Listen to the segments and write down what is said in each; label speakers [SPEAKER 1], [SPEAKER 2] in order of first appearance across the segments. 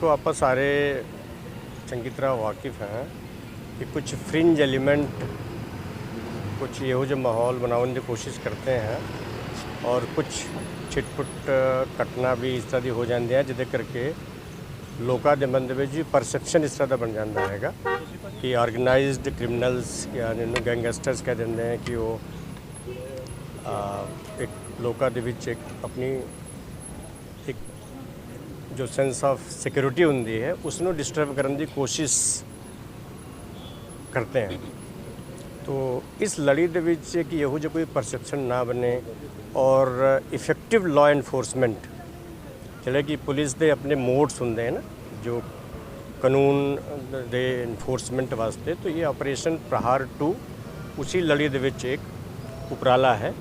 [SPEAKER 1] देखो आप सारे चंगी तरह वाकिफ़ हैं कि कुछ फ्रिंज एलिमेंट कुछ ਇਹੋ ਜਿਹੇ माहौल बनाने की कोशिश करते हैं और कुछ छिटपुट घटना भी इस तरह की हो जाती है जिहदे करके लोगों के मन में परसैप्शन इस तरह का बन जाता है कि ऑर्गेनाइज्ड क्रिमिनल्स या इन्होंने गैंगस्टर्स कह देंगे हैं कि वो एक लोगों के विच एक अपनी एक जो सेंस ऑफ सिक्योरिटी होंदी है उसनों डिस्टर्ब करने की कोशिश करते हैं। तो इस लड़ी दे विच कि यहो जो कोई परसैप्शन ना बने और इफेक्टिव लॉ एनफोर्समेंट जिहड़े कि पुलिस के अपने मोड्स होंगे हैं ना जो कानून दे इन्फोर्समेंट वास्ते, तो ये ऑपरेशन प्रहार 2 उसी लड़ी दे विच एक उपराला है।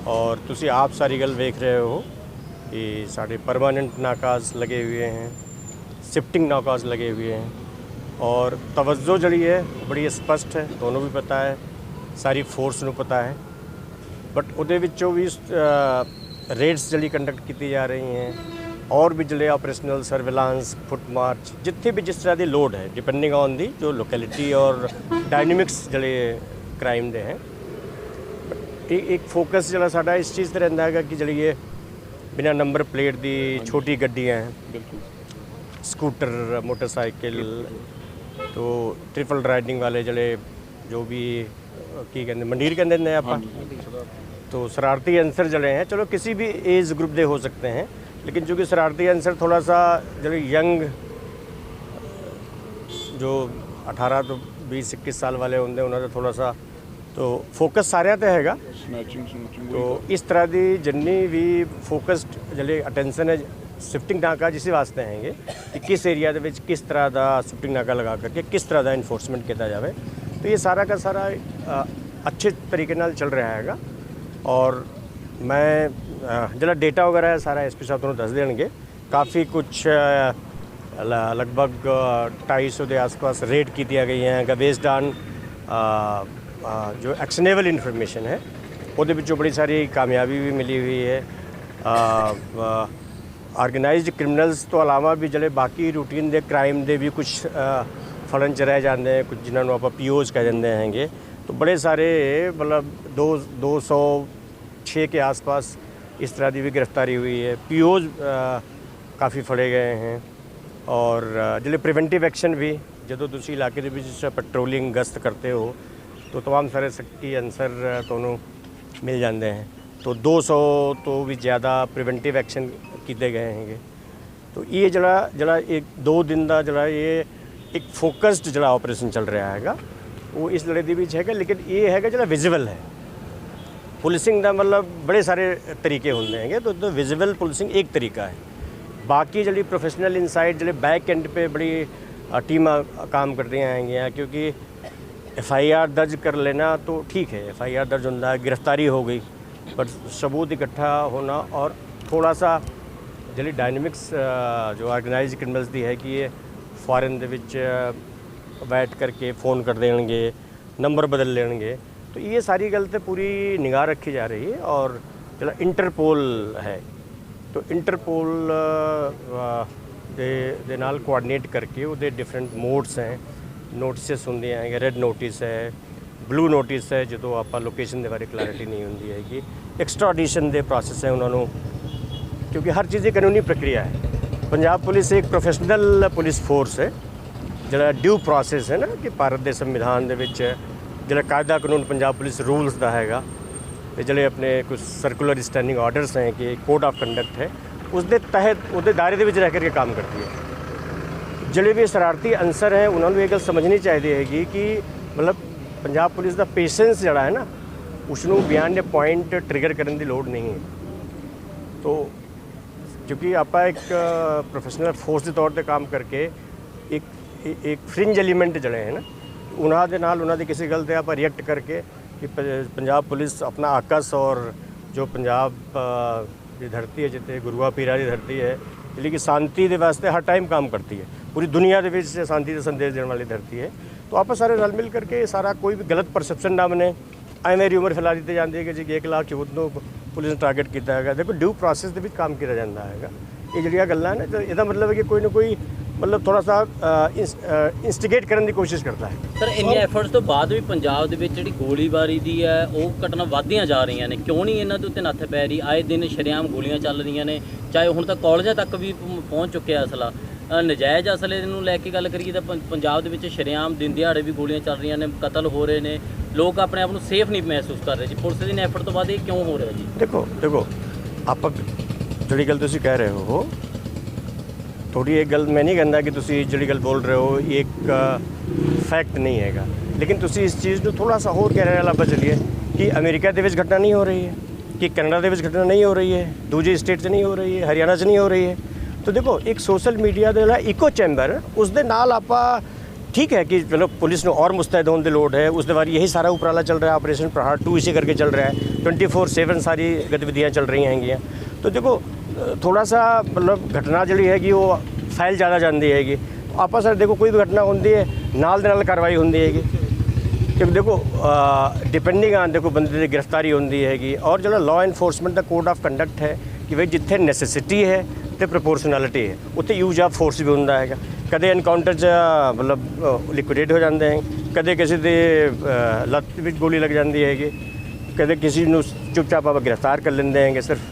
[SPEAKER 1] और तुसी आप सारी गल वेख रहे हो कि साढ़े परमानेंट नाकाज लगे हुए हैं, शिफ्टिंग नाकाज लगे हुए हैं और तवज्जो जड़ी है बड़ी स्पष्ट है, दोनों भी पता है, सारी फोर्स नूं पता है। बट उहदे विचों भी रेड्स जड़ी कंडक्ट की जा रही हैं और भी जड़े ऑपरेशनल सर्विलांस फुट मार्च जिथे भी जिस तरह की लोड है डिपेंडिंग ऑन दी जो लोकेलिटी और डायनेमिक्स जड़े क्राइम दे हैं। एक फोकस जड़ा साडा इस चीज़ से रहिंदा है कि जड़ी ये बिना नंबर प्लेट दी छोटी गड्डियां हैं, स्कूटर मोटरसाइकिल, तो ट्रिपल राइडिंग वाले जड़े जो भी की कहते मंडीर कहते हैं आप, तो शरारती अंसर जड़े हैं, चलो किसी भी एज ग्रुप दे हो सकते हैं, लेकिन चूँकि शरारती अंसर थोड़ा सा जड़े यंग जो 18 तो 20-21 साल वाले होंगे उन्होंने थोड़ा सा तो फोकस सारे ते हैगा। तो इस तरह की जिन्नी भी फोकस्ड जड़े अटेंशन है शिफ्टिंग नाका जिस वास्ते हैंगे कि किस एरिया के किस तरह का शिफ्टिंग नाका लगा करके किस तरह का इन्फोर्समेंट किया जाए, तो ये सारा का सारा अच्छे तरीके नाल चल रहा हैगा। और मैं जरा डेटा वगैरह है सारा SP साहब तुहानूं दस देंगे। काफ़ी कुछ लगभग 250 के आसपास रेड की गई हैं बेस्ड ऑन जो एक्शनेबल इन्फॉर्मेशन है, वो बड़ी सारी कामयाबी भी मिली हुई है। ऑर्गेनाइज्ड क्रिमिनल्स तो अलावा भी जड़े बाकी रूटीन दे क्राइम दे भी कुछ फड़न च रह जाते हैं, कुछ जिन्होंने आप POs कह देंगे हैंगे, तो बड़े सारे मतलब 206 के आसपास इस तरह की भी गिरफ्तारी हुई है। POs काफ़ी फड़े गए हैं और जिले प्रिवेंटिव एक्शन भी जो तुम इलाके के पेट्रोलिंग गश्त करते हो तो तमाम सारे सख्ती अंसर दोनों मिल जाते हैं। तो 200 तो भी ज़्यादा प्रिवेंटिव एक्शन किए गए हैं। तो ये जड़ा एक 2 दिन का जड़ा ये एक फोकस्ड जड़ा ऑपरेशन चल रहा है वो इस लड़े के है, लेकिन ये है जड़ा विजिबल है पुलिसिंग का, मतलब बड़े सारे तरीके होंगे हैं। तो विजिबल पुलिसिंग एक तरीका है, बाकी जड़ी प्रोफेशनल इनसाइड जड़े बैक एंड पे बड़ी टीम काम कर रही हैं, क्योंकि FIR दर्ज कर लेना तो ठीक है, FIR दर्ज होता है, गिरफ्तारी हो गई, बट सबूत इकट्ठा होना और थोड़ा सा जड़ी डायनेमिक्स जो ऑर्गेनाइज क्रिमिनल्स दी है कि ये फॉरेन दे विच बैठ करके फ़ोन कर देंगे, नंबर बदल लेंगे, तो ये सारी गल तो पूरी निगाह रखी जा रही है। और जो इंटरपोल है तो इंटरपोल दे नाल कोआर्डिनेट करके वो डिफरेंट मोड्स हैं, नोटिस होंगे हैं, रेड नोटिस है, ब्लू नोटिस है, जो आप लोकेशन के बारे क्लैरिटी नहीं होंगी है कि एक्सट्राडिशन के प्रोसैस है उन्होंने, क्योंकि हर चीज़ की कानूनी प्रक्रिया है। पंजाब पुलिस एक प्रोफेशनल पुलिस फोर्स है, जो ड्यू प्रोसैस है ना कि भारत के संविधान के जो कायदा कानून पंजाब पुलिस रूल्स का हैगा, तो जो अपने कुछ सर्कुलर स्टैंडिंग ऑर्डर्स हैं कि कोड ऑफ कंडक्ट है, उसके तहत उसके दायरे के रह करके काम करती है। जिले भी शरारती अंसर हैं उन्होंने ये गल समझनी चाहिए है कि मतलब पंजाब पुलिस का पेशेंस जड़ा है ना उसनों बियॉन्ड ए पॉइंट ट्रिगर करने की लोड़ नहीं है। तो क्योंकि आप एक प्रोफेशनल फोर्स के तौर पर काम करके एक फ्रिंज एलीमेंट जड़े हैं ना उन्होंने किसी गल से आप रिएक्ट करके कि पंजाब पुलिस अपना आकस और जो पंजाब की धरती है जितने गुरुआ पीरा की धरती है जिले की शांति के वास्ते हर टाइम काम करती है, पूरी दुनिया के शांति का संदेश देने वाली धरती है। तो आप सारे रल मिल करके सारा कोई भी गलत परसैप्शन ना बने, एवं र्यूमर फैला दी जाती है कि जी 1 लाख यूथ को पुलिस ने टारगेट किया है। देखो ड्यू प्रोसैस के काम किया जाता है, ये जड़िया गल्लां ने तो यदा मतलब है कि कोई ना कोई मतलब थोड़ा सा इंस्टिगेट करने की कोशिश करता है।
[SPEAKER 2] ਸਰ ਇੰਨੇ ਐਫਰਟਸ ਤੋਂ ਬਾਅਦ ਵੀ ਪੰਜਾਬ ਦੇ ਵਿੱਚ ਜਿਹੜੀ ਗੋਲੀਬਾਰੀ ਦੀ ਹੈ ਉਹ ਘਟਨਾ ਵੱਧਦੀਆਂ ਜਾ ਰਹੀਆਂ ਨੇ, ਕਿਉਂ ਨਹੀਂ ਇਹਨਾਂ ਦੇ ਉੱਤੇ ਨੱਥ ਪੈ ਰਹੀ? ਆਏ ਦਿਨ ਸ਼ਰੇਆਮ ਗੋਲੀਆਂ ਚੱਲ ਰਹੀਆਂ ਨੇ, ਚਾਹੇ ਹੁਣ ਤਾਂ ਕਾਲਜਾਂ ਤੱਕ ਵੀ ਪਹੁੰਚ ਚੁੱਕਿਆ ਅਸਲਾ। ਨਜਾਇਜ਼ ਅਸਲੇ ਨੂੰ ਲੈ ਕੇ ਗੱਲ ਕਰੀਏ ਤਾਂ ਪੰਜਾਬ ਦੇ ਵਿੱਚ ਸ਼ਰੇਆਮ ਦਿਨ ਦਿਹਾੜੇ ਵੀ ਗੋਲੀਆਂ ਚੱਲ ਰਹੀਆਂ ਨੇ, ਕਤਲ ਹੋ ਰਹੇ ਨੇ, ਲੋਕ ਆਪਣੇ ਆਪ ਨੂੰ ਸੇਫ ਨਹੀਂ ਮਹਿਸੂਸ ਕਰ ਰਹੇ ਜੀ। ਪੁਲਿਸ ਦੇ ਐਫਰਟ ਤੋਂ ਬਾਅਦ ਇਹ ਕਿਉਂ ਹੋ ਰਿਹਾ ਜੀ?
[SPEAKER 1] देखो आप ਜਿਹੜੀ ਗੱਲ ਤੁਸੀਂ ਕਹਿ ਰਹੇ ਹੋ थोड़ी एक गल मैं नहीं कहना कि तुसी ਜਿਹੜੀ ਗੱਲ बोल रहे हो ये एक फैक्ट नहीं हैगा, लेकिन तुसी इस चीज़ ਨੂੰ थोड़ा सा होर कहने वाला ਆਪਾਂ ਚੱਲੀਏ कि अमेरिका ਦੇ ਵਿੱਚ घटना नहीं हो रही है, कि कनाडा ਦੇ ਵਿੱਚ घटना नहीं हो रही है, दूजे स्टेट 'ਚ नहीं हो रही है, हरियाणा 'ਚ नहीं हो रही है। तो देखो एक सोशल मीडिया ਦੇ ਜਿਹੜਾ इको चैम्बर ਉਸ ਦੇ ਨਾਲ ਆਪਾਂ ठीक है कि चलो पुलिस ने और मुस्तैद होने की लोड़ है, उस बार यही सारा उपराला चल रहा है, ऑपरेशन प्रहार 2 इसी करके चल रहा है, 24/7 सारी गतिविधियाँ चल रही हैंगी। तो देखो थोड़ा सा मतलब घटना जी हैगी वो फैल ज़्यादा जाती हैगी। आपस में देखो कोई भी घटना होती है नाल दे नाल कार्रवाई होती हैगी, क्योंकि देखो डिपेंडिंग ऑन देखो बंदे की गिरफ्तारी होती हैगी। और जो लॉ इनफोर्समेंट का कोड ऑफ कंडक्ट है कि भाई जिथे नैसेसिटी है तो प्रोपोर्शनैलिटी है उत्थे यूज ऑफ फोर्स भी होंदा हैगा। कदे एनकाउंटर च मतलब लिक्विडेट हो जाते हैं, कदे किसी दे लत्त विच गोली लग जाती हैगी, कदे किसी नूं चुपचाप आप गिरफ्तार कर लेंदे हैंगे सिर्फ।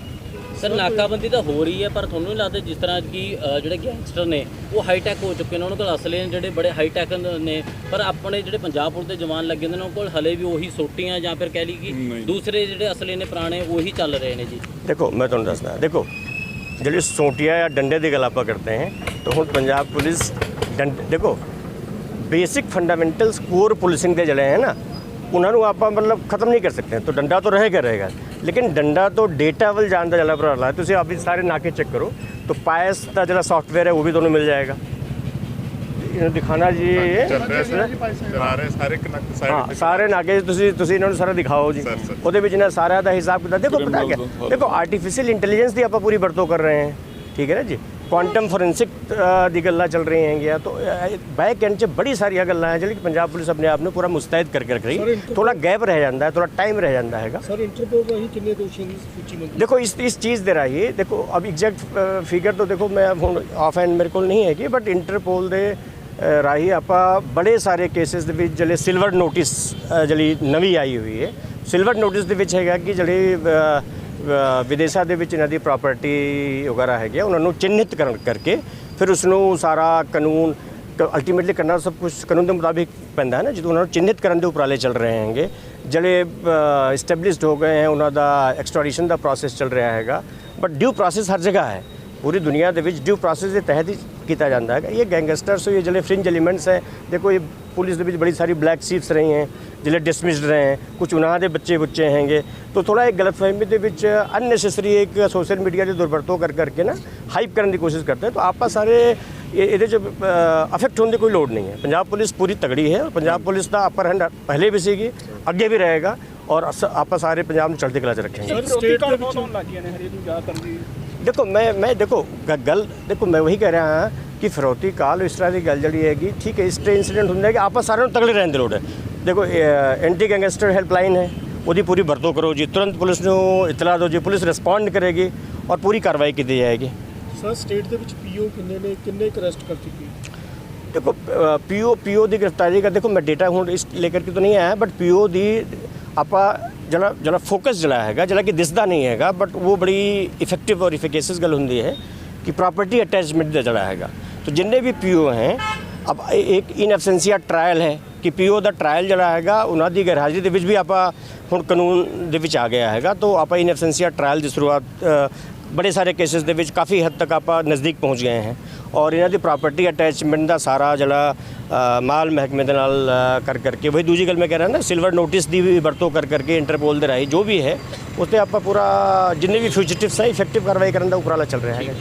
[SPEAKER 2] ਸਰ ਨਾਕਾਬੰਦੀ ਤਾਂ ਹੋ ਰਹੀ ਹੈ, ਪਰ ਤੁਹਾਨੂੰ ਨਹੀਂ ਲੱਗਦਾ ਜਿਸ ਤਰ੍ਹਾਂ ਕਿ ਜਿਹੜੇ ਗੈਂਗਸਟਰ ਨੇ ਉਹ ਹਾਈਟੈਕ ਹੋ ਚੁੱਕੇ ਨੇ, ਉਹਨਾਂ ਕੋਲ ਅਸਲੇ ਨੇ ਜਿਹੜੇ ਬੜੇ ਹਾਈਟੈਕ ਨੇ, ਪਰ ਆਪਣੇ ਜਿਹੜੇ ਪੰਜਾਬ ਪੁਲਿਸ ਦੇ ਜਵਾਨ ਲੱਗੇ ਨੇ ਉਹਨਾਂ ਕੋਲ ਹਲੇ ਵੀ ਉਹੀ ਸੋਟੀਆਂ ਜਾਂ ਫਿਰ ਕਹਿ ਲਈ ਕਿ ਦੂਸਰੇ ਜਿਹੜੇ ਅਸਲੇ ਨੇ ਪੁਰਾਣੇ ਉਹੀ ਚੱਲ ਰਹੇ ਨੇ ਜੀ?
[SPEAKER 1] देखो मैं तुहानूं दसदा, देखो ਜਿਹੜੀ ਸੋਟੀਆਂ ਜਾਂ ਡੰਡੇ ਦੀ ਗੱਲ ਆਪਾਂ ਕਰਦੇ ਹਾਂ ਤਾਂ ਹੁਣ ਪੰਜਾਬ ਪੁਲਿਸ ਦੇਖੋ ਬੇਸਿਕ ਫੰਡਾਮੈਂਟਲਸ ਕੋਰ ਪੁਲਿसिंग ਦੇ ਜਿਹੜੇ ਹੈ ਨਾ ਉਹਨਾਂ ਨੂੰ ਆਪਾਂ मतलब ਖਤਮ नहीं कर सकते। तो डंडा तो रहेगा, लेकिन डंडा तो डेटा ਵੱਲ ਜਾਣ ਦਾ ਜਿਹੜਾ ਉਪਰਾਲਾ ਹੈ। ਤੁਸੀਂ ਆਪ ਵੀ ਸਾਰੇ ਨਾਕੇ ਚੈੱਕ ਕਰੋ तो पायस ਦਾ ਜਿਹੜਾ ਸੌਫਟਵੇਅਰ ਹੈ ਉਹ ਵੀ ਤੁਹਾਨੂੰ ਮਿਲ ਜਾਏਗਾ। ਇਹਨੂੰ ਦਿਖਾਣਾ ਜੀ ਸਾਰੇ ਨਾਕੇ ਤੁਸੀਂ ਇਹਨਾਂ ਨੂੰ ਸਾਰਾ ਦਿਖਾਓ ਜੀ, ਉਹਦੇ ਵਿੱਚ ਇਹਨਾਂ ਸਾਰਿਆਂ ਦਾ ਹਿਸਾਬ ਕਿਤਾਬ ਦੇਖੋ। ਪਤਾ ਕਿਆ ਦੇਖੋ ਆਰਟੀਫਿਸ਼ੀਅਲ ਇੰਟੈਲੀਜੈਂਸ ਦੀ ਆਪਾਂ ਪੂਰੀ ਵਰਤੋਂ ਕਰ ਰਹੇ ਹਾਂ, ਠੀਕ है ना जी। क्वांटम फोरेंसिक दी गल्लां चल रही हैं, तो बैक एंड च बड़ी सारिया गल्लां हैं ਜਿਹੜੀ पंजाब पुलिस अपने आप ਨੂੰ पूरा मुस्तैद करके रख रही है। थोड़ा गैप रह जाता है, थोड़ा टाइम रह जाता है।
[SPEAKER 3] सर इंटरपोल राही कितने दोषियों की सूची में
[SPEAKER 1] देखो इस चीज़ दे राही देखो अब एग्जैक्ट फिगर तो देखो मैं हुण ऑफ हैंड मेरे को नहीं है कि बट इंटरपोल दे राही ਆਪਾਂ बड़े सारे केसेस ਦੇ ਵਿੱਚ ਜਿਹੜੇ ਸਿਲਵਰ ਨੋਟਿਸ ਜਿਹੜੀ ਨਵੀਂ ਆਈ ਹੋਈ ਹੈ, ਸਿਲਵਰ ਨੋਟਿਸ ਦੇ ਵਿੱਚ ਹੈਗਾ ਕਿ ਜਿਹੜੇ ਵਿਦੇਸ਼ਾਂ ਦੇ ਵਿੱਚ ਇਹਨਾਂ ਦੀ ਪ੍ਰਾਪਰਟੀ ਵਗੈਰਾ ਹੈਗੀ ਉਹਨਾਂ ਨੂੰ ਚਿੰਨ੍ਹਿਤ ਕਰਕੇ ਫਿਰ ਉਸ ਨੂੰ ਸਾਰਾ ਕਾਨੂੰਨ ਅਲਟੀਮੇਟਲੀ ਕਰਨਾ ਸਭ ਕੁਝ ਕਾਨੂੰਨ ਦੇ ਮੁਤਾਬਿਕ ਪੈਂਦਾ ਹੈ ਨਾ। ਜਦੋਂ ਉਹਨਾਂ ਨੂੰ ਚਿੰਨ੍ਹਿਤ ਕਰਨ ਦੇ ਉਪਰਾਲੇ ਚੱਲ ਰਹੇ ਹੈਗੇ, ਜਿਹੜੇ ਇਸਟੈਬਲਿਸ਼ਡ ਹੋ ਗਏ ਹੈ ਉਹਨਾਂ ਦਾ ਐਕਸਟ੍ਰੈਡੀਸ਼ਨ ਦਾ ਪ੍ਰੋਸੈਸ ਚੱਲ ਰਿਹਾ ਹੈਗਾ। ਬਟ ਡਿਊ ਪ੍ਰੋਸੈਸ ਹਰ ਜਗ੍ਹਾ ਹੈ, पूरी दुनिया के विच ड्यू प्रोसेस के तहत ही किया जाता है। ये गैंगस्टर्स ये जो फ्रिंज एलीमेंट्स हैं देखो ये पुलिस के बड़ी सारी ब्लैक शीप्स रही हैं जिले डिसमिस्ड रहे हैं, कुछ उन्होंने बच्चे हैंगे। तो थोड़ा एक गलतफहमी के अननेसेसरी एक सोशल मीडिया की दुरवरतों करके ना हाइप करने की कोशिश करते हैं। तो आप सारे ये अफेक्ट होने की कोई लोड़ नहीं है। पंजाब पुलिस पूरी तगड़ी है और पंजाब पुलिस का अपर हैंड पहले भी सीगी अगे भी रहेगा और आप सारे पंजाब में चढ़ती कला च रखेंगे। देखो मैं देखो गल देखो मैं वही कह रहा हाँ कि फिरौती काल इस तरह की गल जी हैगी, ठीक है। इस तरह इंसीडेंट होंगे कि आप सारे तगड़े रहने की लोड़ है। देखो एंटी गैंगस्टर हेल्पलाइन है वो पूरी वरतों करो जी, तुरंत पुलिस को इतला दो जी, पुलिस रिस्पॉन्ड करेगी और पूरी कार्रवाई की जाएगी।
[SPEAKER 3] सर स्टेट के पीओ किन्ने अरेस्ट कर चुके?
[SPEAKER 1] देखो पीओ की गिरफ्तारी का देखो मैं डेटा हूँ इस लेकर के तो नहीं आया, बट पीओ की ਆਪਾਂ ਜਿਹੜਾ ਫੋਕਸ ਜਿਹੜਾ ਹੈਗਾ ਜਿਹੜਾ ਕਿ ਦਿਸਦਾ ਨਹੀਂ ਹੈਗਾ, ਬਟ ਉਹ ਬੜੀ ਇਫੈਕਟਿਵ ਔਰ ਇਫਿਕੇਸਿਸ ਗੱਲ ਹੁੰਦੀ ਹੈ ਕਿ ਪ੍ਰਾਪਰਟੀ ਅਟੈਚਮੈਂਟ ਦਾ ਜਿਹੜਾ ਹੈਗਾ। तो जिन्ने भी पीओ हैं अब एक इन एबसेंसिया ट्रायल है कि पीओ ਦਾ ट्रायल ਜਿਹੜਾ ਹੈਗਾ ਉਹਨਾਂ ਦੀ ਗੈਰਹਾਜ਼ਰੀ ਦੇ ਵਿੱਚ ਵੀ ਆਪਾਂ ਹੁਣ ਕਾਨੂੰਨ ਦੇ ਵਿੱਚ ਆ ਗਿਆ ਹੈਗਾ। तो ਆਪਾਂ इन एबसेंसिया ट्रायल ਦੀ शुरुआत बड़े सारे केसेस ਦੇ ਵਿੱਚ ਕਾਫੀ ਹੱਦ ਤੱਕ ਆਪਾਂ ਨਜ਼ਦੀਕ ਪਹੁੰਚ ਗਏ हैं और ਇਹਨਾਂ ਦੀ ਪ੍ਰਾਪਰਟੀ ਅਟੈਚਮੈਂਟ ਦਾ ਸਾਰਾ ਜਿਹੜਾ ਮਾਲ ਮਹਿਕਮੇ ਦੇ ਨਾਲ ਕਰਕੇ वही दूजी गल मैं कह रहा ना सिल्वर नोटिस ਦੀ ਵੀ ਵਰਤੋਂ ਕਰਕੇ ਇੰਟਰਪੋਲ ਦੇ ਰਾਹੀਂ जो भी है ਉਸ 'ਤੇ ਆਪਾਂ ਪੂਰਾ ਜਿੰਨੇ ਵੀ ਫਿਊਜੀਟਿਵਸ ਹੈ ਇਫੈਕਟਿਵ ਕਾਰਵਾਈ ਕਰਨ ਦਾ ਉਪਰਾਲਾ ਚੱਲ ਰਿਹਾ ਹੈਗਾ।